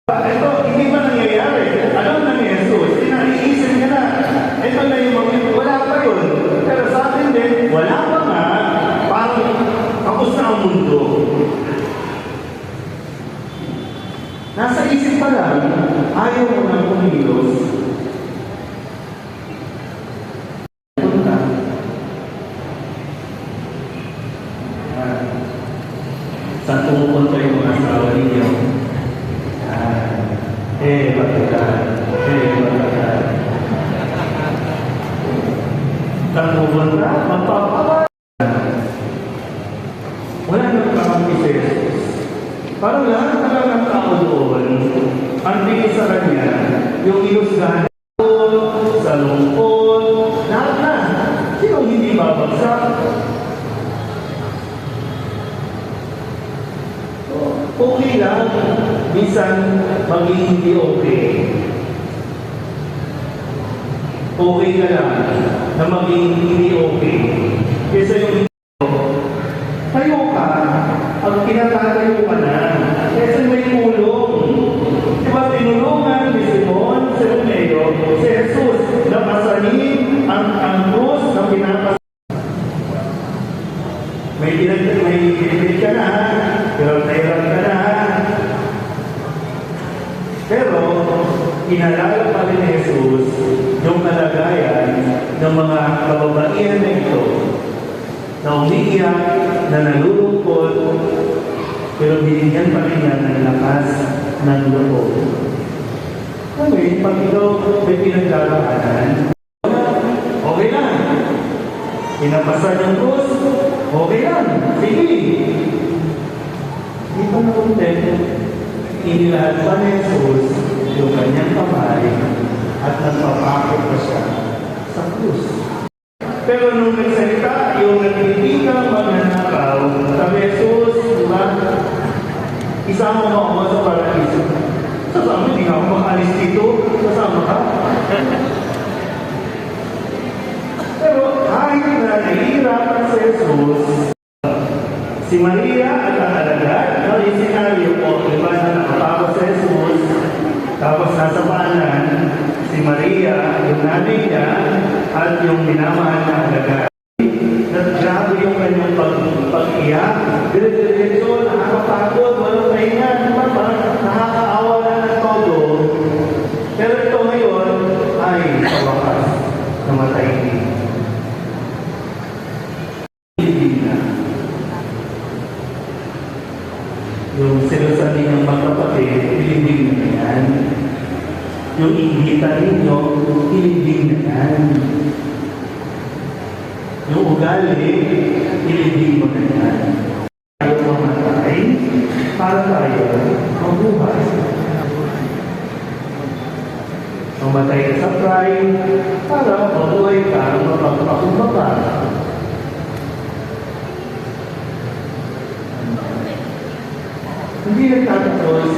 Ito, hindi ba nangyayari? Alam na ni Jesus, naiisip niya na, ito na yung mga, wala pa yun. Pero sa atin din, wala pa nga, parang tapos na ang mundo. Nasa isip pa lang, ayaw mo nang kumilos. Saan pumupunta yung mga asawa ninyo? Batakan. Saan pupunta? Magpapawa. Wala nang kamamisis. Parang lahat na lang ng tao doon, ang tingin sa kanya, yung ilusgahan sa lungkot, lahat na. Sino hindi babagsak? Okay lang, minsan maging hindi okay. Okay ka lang na maging hindi okay. Kesa yung tayo ka, ang pinatatayo ka na, kesa may tulong. Diba tinulungan ni Simon, si Romeo, si Jesus, na pasanin ang krus na pinapasanin. May pinagpipit ka na, pero nahirap ka na. Pero, inalala pa rin ni Jesus yung kalagayan ng mga kababaihan na ito na umiiyak, na nalulungkot, pero binigyan pa rin niya ng lakas ng loob. Okay, pag ikaw may pinagdaraanan, okay lang. Pinapasan yung krus, okay lang. Sige. Hindi pa nakuntin. Inilahat pa ni Jesus yung kanyang kamay at nagpapakot pa siya sa krus. Pero nung nagsalita, yung nagtitikang magnanakaw, sabi Jesus, diba? Isama mo ako sa paraiso. Sasama, hindi nga ako makalis dito. Sasama ka. Pero kahit na nahihirapan sa Jesus, si Maria at ang alagad, yung senaryo po, diba na nakapako sa Jesus, tapos nasa paanan, si Maria, yung nanay niya, at yung minamahal na alagad. Grabe yung kanyang pag-iyak. Dire-diretso, nakakapagod, walang pahinga, diba ba? Nakakaawa na ng todo. Pero ito ngayon, ay sa wakas, namatay din. Yung sinasabi ng mga kapatid, ilibig na yan. Yung ingita ninyo, ilibig na yan. Yung ugali, ilibig mo na yan. Tayo mamatay, para tayo mabuhay. Mamatay ka sa pride, para mabuhay ka, mapagpakumbaba. Hindi nagtatapos